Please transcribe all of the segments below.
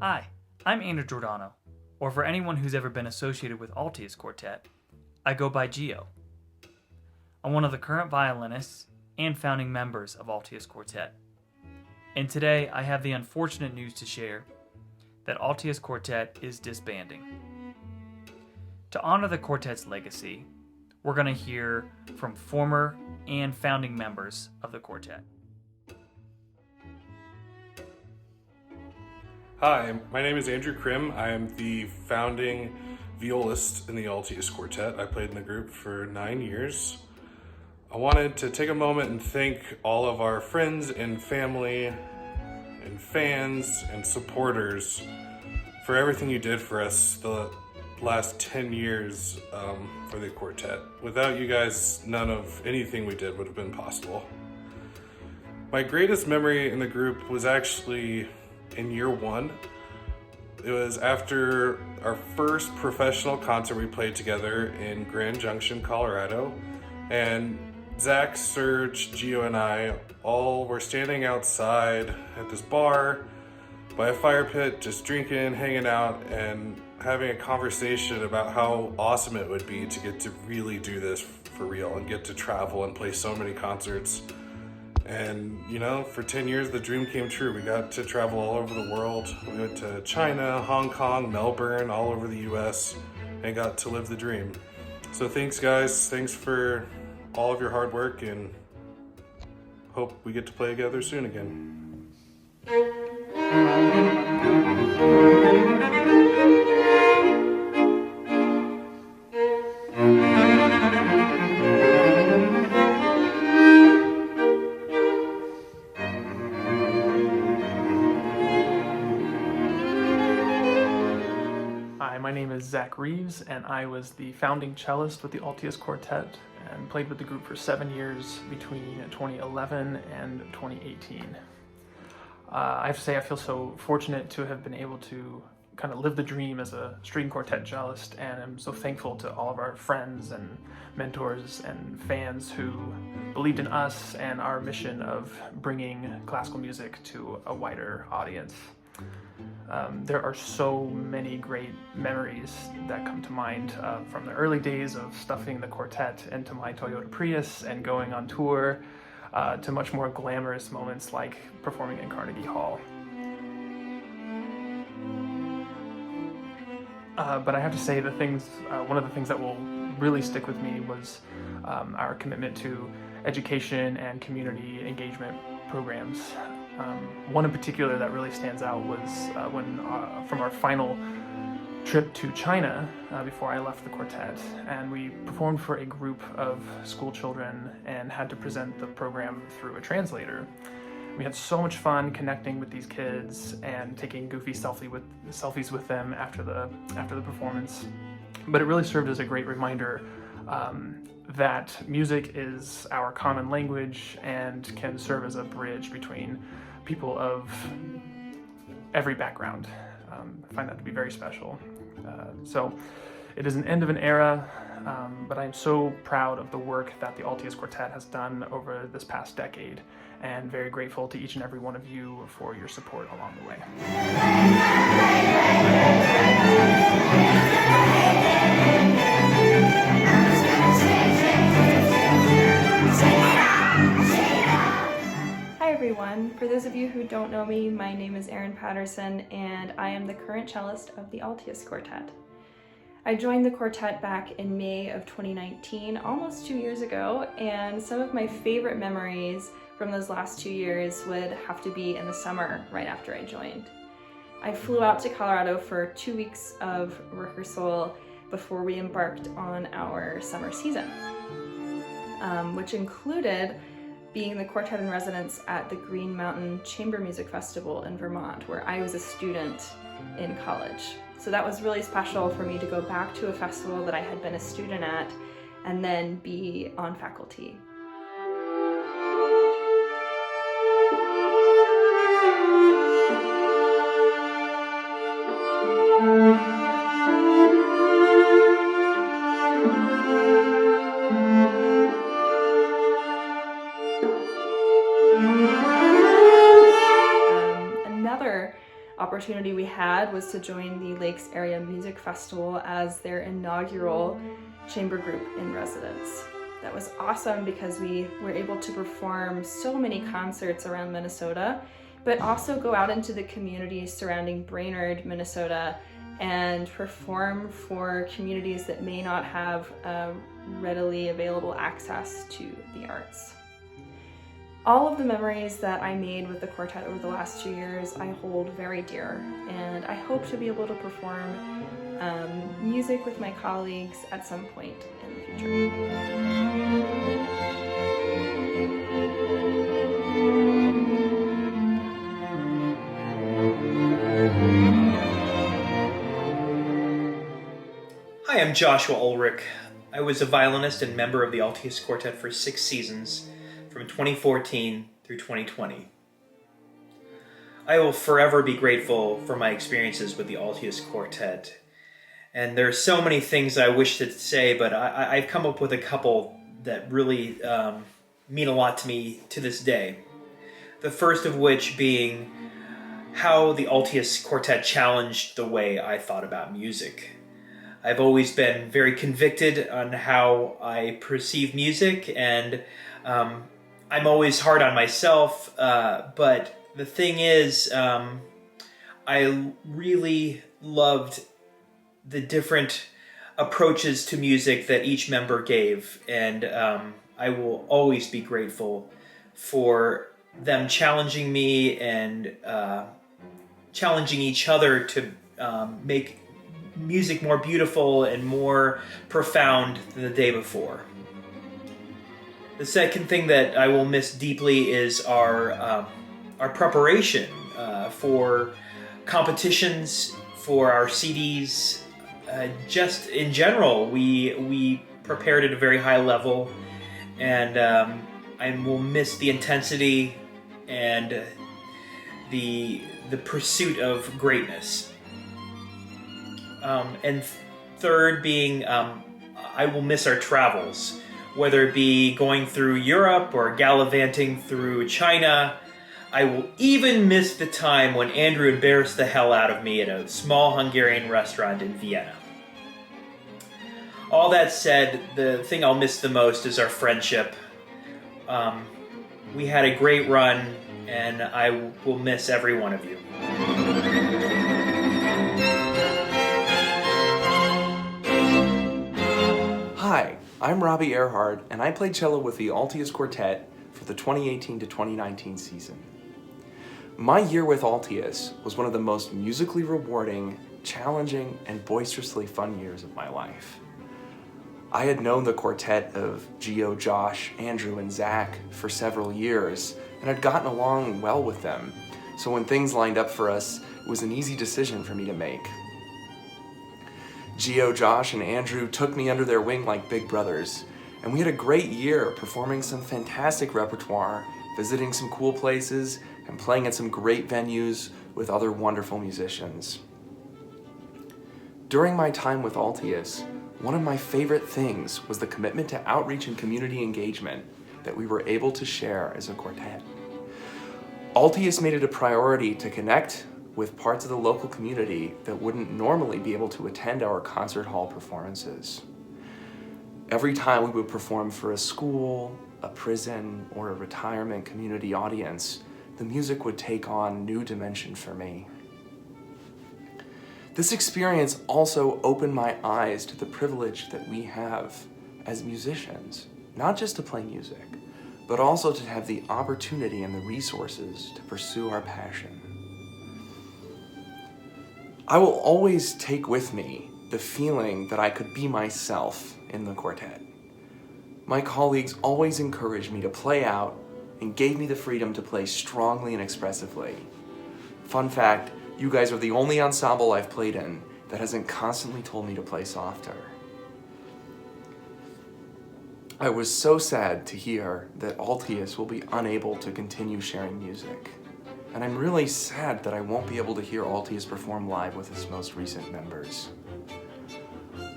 Hi, I'm Andrew Giordano, or for anyone who's ever been associated with Altius Quartet, I go by Gio. I'm one of the current violinists and founding members of Altius Quartet. And today I have the unfortunate news to share that Altius Quartet is disbanding. To honor the quartet's legacy, we're going to hear from former and founding members of the quartet. Hi, my name is Andrew Krim. I am the founding violist in the Altius Quartet. I played in the group for 9 years. I wanted to take a moment and thank all of our friends and family and fans and supporters for everything you did for us the last 10 years for the quartet. Without you guys, none of anything we did would have been possible. My greatest memory in the group was actually in year one. It was after our first professional concert we played together in Grand Junction, Colorado, and Zach, Serge, Gio, and I all were standing outside at this bar by a fire pit, just drinking, hanging out, and having a conversation about how awesome it would be to get to really do this for real and get to travel and play so many concerts. And you know, for 10 years the dream came true. We got to travel all over the world. We went to China, Hong Kong, Melbourne, all over the US, and got to live the dream. So thanks guys, thanks for all of your hard work, and hope we get to play together soon again. Hi, my name is Zach Reeves, and I was the founding cellist with the Altius Quartet and played with the group for 7 years between 2011 and 2018. I have to say I feel so fortunate to have been able to kind of live the dream as a string quartet cellist, and I'm so thankful to all of our friends and mentors and fans who believed in us and our mission of bringing classical music to a wider audience. There are so many great memories that come to mind from the early days of stuffing the quartet into my Toyota Prius and going on tour, to much more glamorous moments like performing in Carnegie Hall. But I have to say one of the things that will really stick with me was our commitment to education and community engagement programs. One in particular that really stands out was when from our final trip to China before I left the quartet, and we performed for a group of school children and had to present the program through a translator. We had so much fun connecting with these kids and taking goofy selfies with them after the performance. But it really served as a great reminder that music is our common language and can serve as a bridge between people of every background. I find that to be very special. So it is an end of an era, but I'm so proud of the work that the Altius Quartet has done over this past decade, and very grateful to each and every one of you for your support along the way. Hi everyone, for those of you who don't know me, my name is Erin Patterson, and I am the current cellist of the Altius Quartet. I joined the quartet back in May of 2019, almost 2 years ago, and some of my favorite memories from those last 2 years would have to be in the summer right after I joined. I flew out to Colorado for 2 weeks of rehearsal before we embarked on our summer season, which included being the quartet in residence at the Green Mountain Chamber Music Festival in Vermont, where I was a student in college. So that was really special for me to go back to a festival that I had been a student at and then be on faculty. Another opportunity we had was to join the Lakes Area Music Festival as their inaugural chamber group in residence. That was awesome because we were able to perform so many concerts around Minnesota, but also go out into the communities surrounding Brainerd, Minnesota, and perform for communities that may not have readily available access to the arts. All of the memories that I made with the quartet over the last 2 years I hold very dear, and I hope to be able to perform music with my colleagues at some point in the future. Hi, I'm Joshua Ulrich. I was a violinist and member of the Altius Quartet for 6 seasons, from 2014 through 2020. I will forever be grateful for my experiences with the Altius Quartet. And there are so many things I wish to say, but I've come up with a couple that really mean a lot to me to this day. The first of which being how the Altius Quartet challenged the way I thought about music. I've always been very convicted on how I perceive music, and I'm always hard on myself, but the thing is, I really loved the different approaches to music that each member gave, and I will always be grateful for them challenging me and challenging each other to make music more beautiful and more profound than the day before. The second thing that I will miss deeply is our preparation for competitions, for our CDs. Just in general, we prepared at a very high level, and I will miss the intensity and the pursuit of greatness. And third being, I will miss our travels, whether it be going through Europe or gallivanting through China. I will even miss the time when Andrew embarrassed the hell out of me at a small Hungarian restaurant in Vienna. All that said, the thing I'll miss the most is our friendship. We had a great run, and I will miss every one of you. Hi, I'm Robbie Earhart, and I played cello with the Altius Quartet for the 2018 to 2019 season. My year with Altius was one of the most musically rewarding, challenging, and boisterously fun years of my life. I had known the quartet of Gio, Josh, Andrew, and Zach for several years, and had gotten along well with them, so when things lined up for us, it was an easy decision for me to make. Gio, Josh, and Andrew took me under their wing like big brothers, and we had a great year performing some fantastic repertoire, visiting some cool places, and playing at some great venues with other wonderful musicians. During my time with Altius, one of my favorite things was the commitment to outreach and community engagement that we were able to share as a quartet. Altius made it a priority to connect with parts of the local community that wouldn't normally be able to attend our concert hall performances. Every time we would perform for a school, a prison, or a retirement community audience, the music would take on new dimension for me. This experience also opened my eyes to the privilege that we have as musicians, not just to play music, but also to have the opportunity and the resources to pursue our passion. I will always take with me the feeling that I could be myself in the quartet. My colleagues always encouraged me to play out and gave me the freedom to play strongly and expressively. Fun fact, you guys are the only ensemble I've played in that hasn't constantly told me to play softer. I was so sad to hear that Altius will be unable to continue sharing music. And I'm really sad that I won't be able to hear Altius perform live with its most recent members.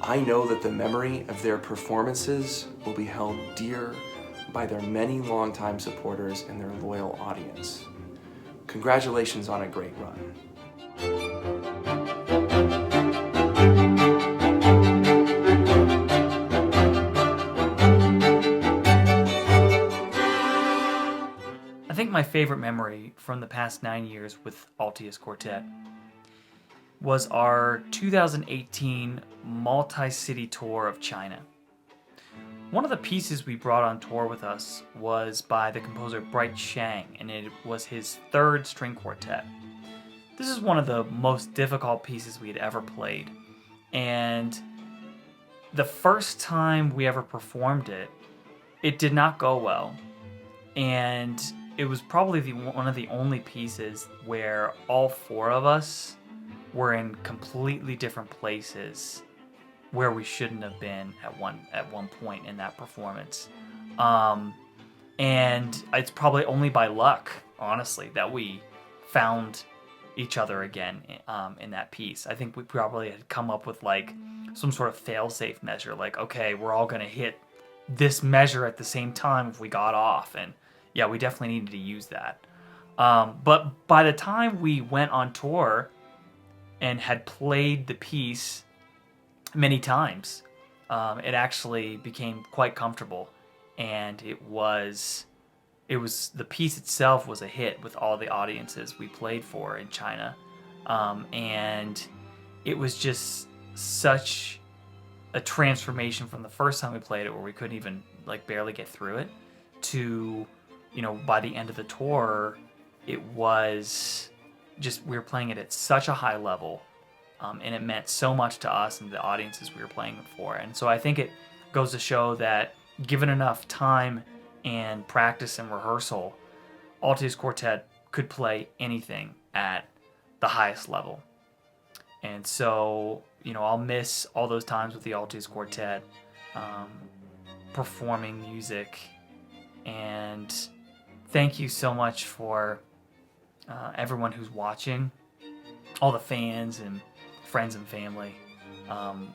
I know that the memory of their performances will be held dear by their many longtime supporters and their loyal audience. Congratulations on a great run. I think my favorite memory from the past 9 years with Altius Quartet was our 2018 multi-city tour of China. One of the pieces we brought on tour with us was by the composer Bright Shang, and it was his third string quartet. This is one of the most difficult pieces we had ever played, and the first time we ever performed it, it did not go well, and it was probably one of the only pieces where all four of us were in completely different places where we shouldn't have been at one point in that performance. And it's probably only by luck, honestly, that we found each other again in that piece. I think we probably had come up with like some sort of fail-safe measure, like, okay, we're all going to hit this measure at the same time if we got off. And yeah, we definitely needed to use that. But by the time we went on tour and had played the piece many times, it actually became quite comfortable, and it was the piece itself was a hit with all the audiences we played for in China, and it was just such a transformation from the first time we played it, where we couldn't even like barely get through it, to, you know, by the end of the tour, it was just, we were playing it at such a high level, and it meant so much to us and the audiences we were playing it for. And so I think it goes to show that given enough time and practice and rehearsal, Altius Quartet could play anything at the highest level. And so, you know, I'll miss all those times with the Altius Quartet, performing music. And thank you so much for everyone who's watching, all the fans and friends and family.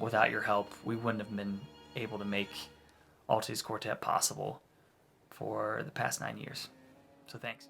Without your help, we wouldn't have been able to make Altius Quartet possible for the past 9 years. So thanks.